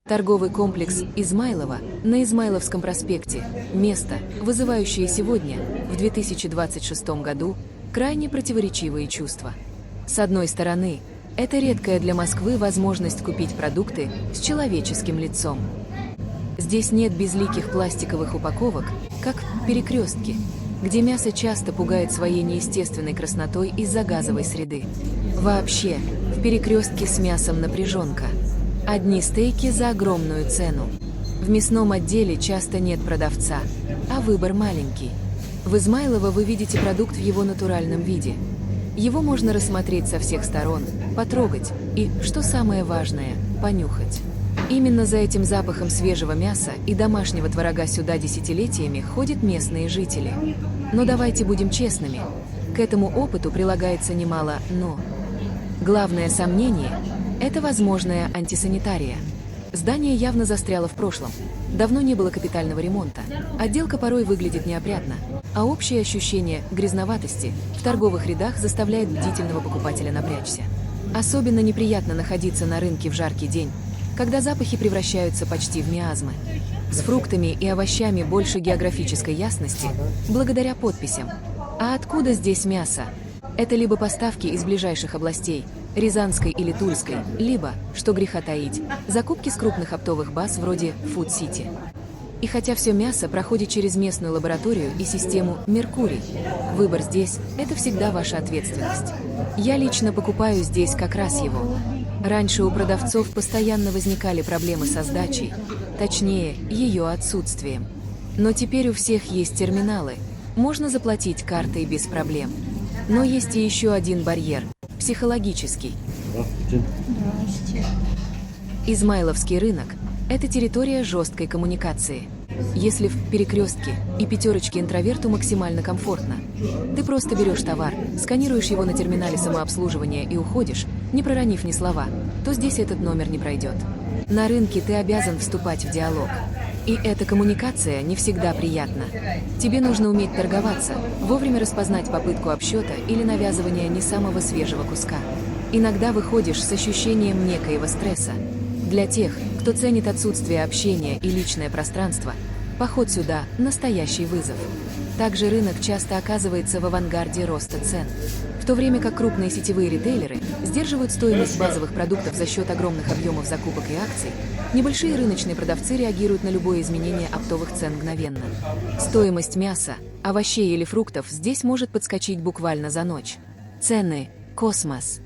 Торговый комплекс Измайлово на Измайловском проспекте – место, вызывающее сегодня, в 2026 году, крайне противоречивые чувства. С одной стороны, это редкая для Москвы возможность купить продукты с человеческим лицом. Здесь нет безликих пластиковых упаковок, как в Перекрестке, где мясо часто пугает своей неестественной краснотой из-за газовой среды. Вообще, в Перекрестке с мясом напряженка. Одни стейки за огромную цену. В мясном отделе часто нет продавца, а выбор маленький. В Измайлово вы видите продукт в его натуральном виде. Его можно рассмотреть со всех сторон, потрогать и, что самое важное, понюхать. Именно за этим запахом свежего мяса и домашнего творога сюда десятилетиями ходят местные жители. Но давайте будем честными, к этому опыту прилагается немало «но». Главное сомнение – это возможная антисанитария. Здание явно застряло в прошлом. Давно не было капитального ремонта. Отделка порой выглядит неопрятно, а общее ощущение грязноватости в торговых рядах заставляет бдительного покупателя напрячься. Особенно неприятно находиться на рынке в жаркий день, когда запахи превращаются почти в миазмы. С фруктами и овощами больше географической ясности, благодаря подписям. А откуда здесь мясо? Это либо поставки из ближайших областей, Рязанской или Тульской, либо, что греха таить, закупки с крупных оптовых баз вроде Food City. И хотя все мясо проходит через местную лабораторию и систему «Меркурий», выбор здесь – это всегда ваша ответственность. Я лично покупаю здесь как раз его. Раньше у продавцов постоянно возникали проблемы со сдачей, точнее, ее отсутствием. Но теперь у всех есть терминалы, можно заплатить картой без проблем. Но есть и еще один барьер – психологический. Здравствуйте. Здравствуйте. Измайловский рынок – это территория жесткой коммуникации. Если в Перекрестке и Пятерочке интроверту максимально комфортно, ты просто берешь товар, сканируешь его на терминале самообслуживания и уходишь, не проронив ни слова, то здесь этот номер не пройдет. На рынке ты обязан вступать в диалог. И эта коммуникация не всегда приятна. Тебе нужно уметь торговаться, вовремя распознать попытку обсчета или навязывания не самого свежего куска. Иногда выходишь с ощущением некоего стресса. Для тех, кто ценит отсутствие общения и личное пространство, поход сюда – настоящий вызов. Также рынок часто оказывается в авангарде роста цен. В то время как крупные сетевые ритейлеры сдерживают стоимость базовых продуктов за счет огромных объемов закупок и акций, небольшие рыночные продавцы реагируют на любое изменение оптовых цен мгновенно. Стоимость мяса, овощей или фруктов здесь может подскочить буквально за ночь. Цены – космос.